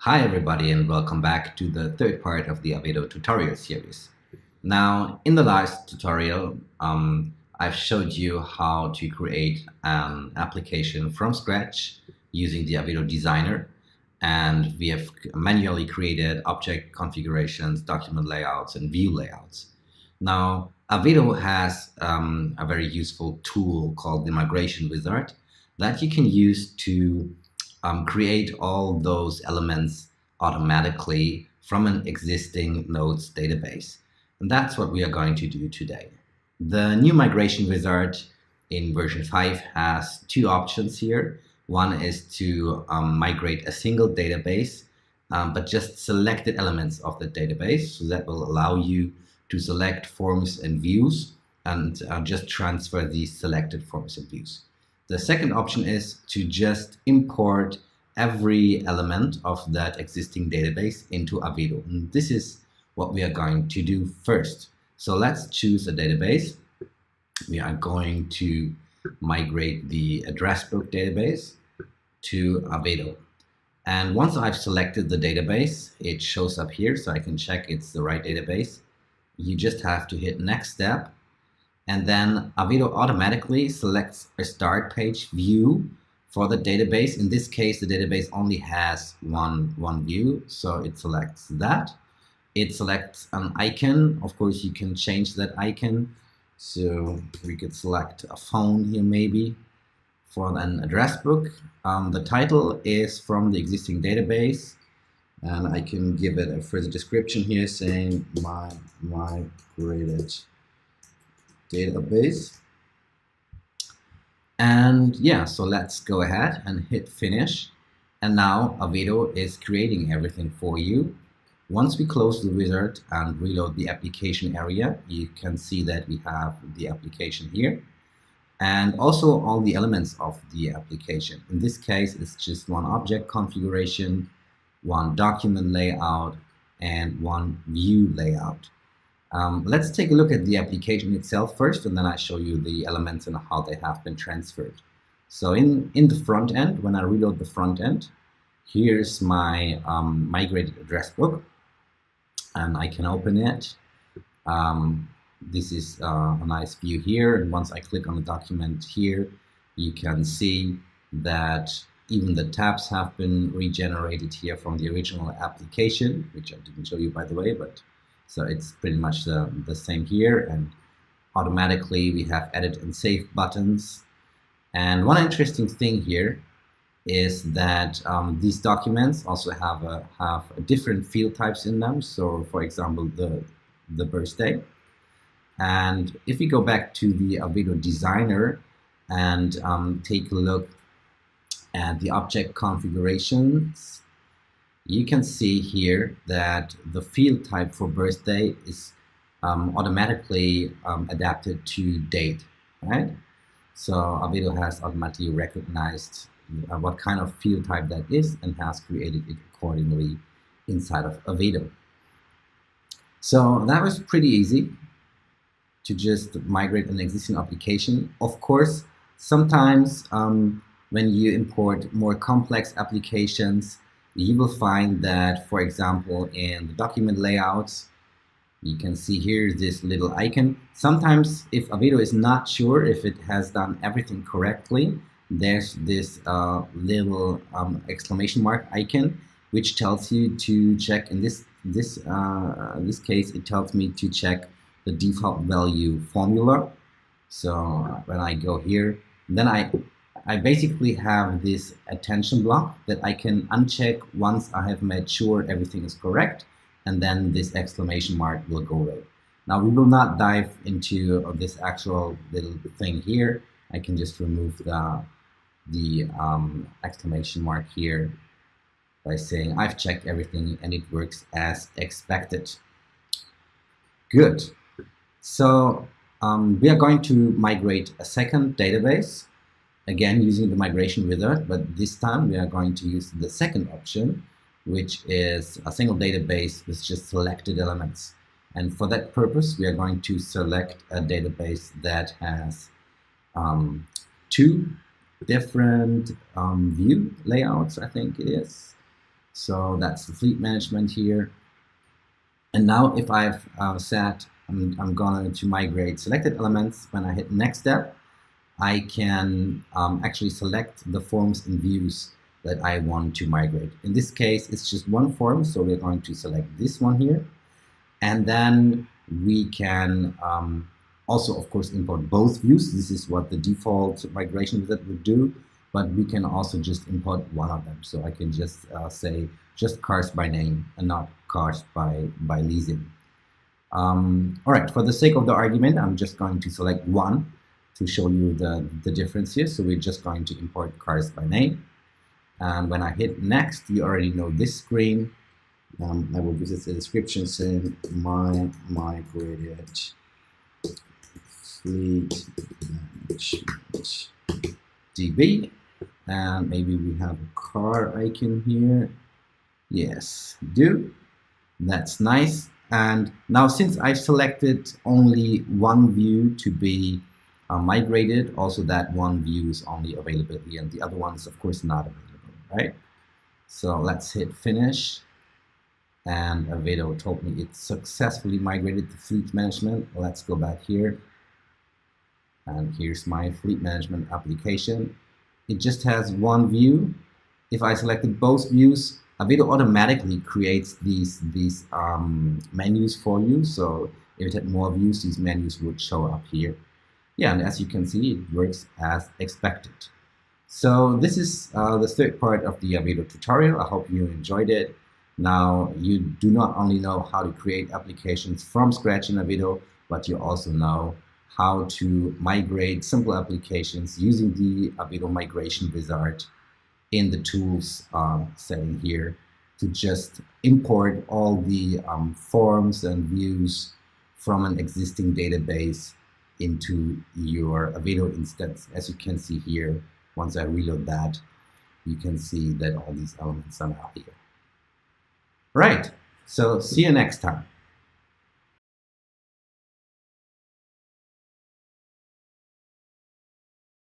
Hi everybody and welcome back to the third part of the Aveedo tutorial series. Now, in the last tutorial, I've showed you how to create an application from scratch using the Aveedo designer, and we have manually created object configurations, document layouts, and view layouts. Now, Aveedo has a very useful tool called the migration wizard that you can use to create all those elements automatically from an existing nodes database. And that's what we are going to do today. The new migration wizard in version 5 has two options here. One is to migrate a single database, but just selected elements of the database. So that will allow you to select forms and views and just transfer these selected forms and views. The second option is to just import every element of that existing database into Aveedo. And this is what we are going to do first. So let's choose a database. We are going to migrate the address book database to Aveedo. And once I've selected the database, it shows up here, so I can check it's the right database. You just have to hit next step. And then Aveedo automatically selects a start page view for the database. In this case, the database only has one view, so it selects that. It selects an icon. Of course, you can change that icon. So we could select a phone here maybe for an address book. The title is from the existing database, and I can give it a further description here saying migrated database. And yeah, so let's go ahead and hit finish. And now Aveedo is creating everything for you. Once we close the wizard and reload the application area, you can see that we have the application here and also all the elements of the application. In this case, it's just one object configuration, one document layout, and one view layout. Let's take a look at the application itself first, and then I show you the elements and how they have been transferred. So in the front end, when I reload the front end, here's my migrated address book, and I can open it. This is a nice view here, and once I click on the document here, you can see that even the tabs have been regenerated here from the original application, which I didn't show you by the way, but so it's pretty much the same here, and automatically we have edit and save buttons. And one interesting thing here is that these documents also have different field types in them. So for example, the birthday. And if we go back to the Aveedo designer and take a look at the object configurations, you can see here that the field type for birthday is automatically adapted to date, right? So Aveedo has automatically recognized what kind of field type that is and has created it accordingly inside of Aveedo. So that was pretty easy to just migrate an existing application. Of course, sometimes when you import more complex applications, you will find that, for example, in the document layouts, you can see here this little icon. Sometimes if Aveedo is not sure if it has done everything correctly, there's this little exclamation mark icon, which tells you to check. In this case, it tells me to check the default value formula. So when I go here, then I basically have this attention block that I can uncheck once I have made sure everything is correct, and then this exclamation mark will go away. Now we will not dive into this actual little thing here. I can just remove the exclamation mark here by saying I've checked everything and it works as expected. Good. So we are going to migrate a second database, again using the migration wizard, but this time we are going to use the second option, which is a single database with just selected elements. And for that purpose, we are going to select a database that has two different view layouts, I think it is. So that's the fleet management here. And now if I've said I'm going to migrate selected elements, when I hit next step, I can actually select the forms and views that I want to migrate. In this case, it's just one form, so we're going to select this one here. And then we can also, of course, import both views. This is what the default migration wizard would do, but we can also just import one of them. So I can just say just cars by name and not cars by leasing. All right, for the sake of the argument, I'm just going to select one to show you the difference here. So we're just going to import cars by name. And when I hit next, you already know this screen. I will visit the description saying migrated fleet management DB. And maybe we have a car icon here. Yes, do. That's nice. And now since I've selected only one view to be migrated, also that one view is only available here, and the other one is of course not available, right? So let's hit finish. And Aveedo told me it successfully migrated to fleet management. Let's go back here. And here's my fleet management application. It just has one view. If I selected both views, Aveedo automatically creates these menus for you. So if it had more views, these menus would show up here. Yeah, and as you can see, it works as expected. So this is the third part of the Aveedo tutorial. I hope you enjoyed it. Now, you do not only know how to create applications from scratch in Aveedo, but you also know how to migrate simple applications using the Aveedo migration wizard in the tools setting here to just import all the forms and views from an existing database into your Aveedo instance. As you can see here, once I reload that, you can see that all these elements are now here. Right, so see you next time.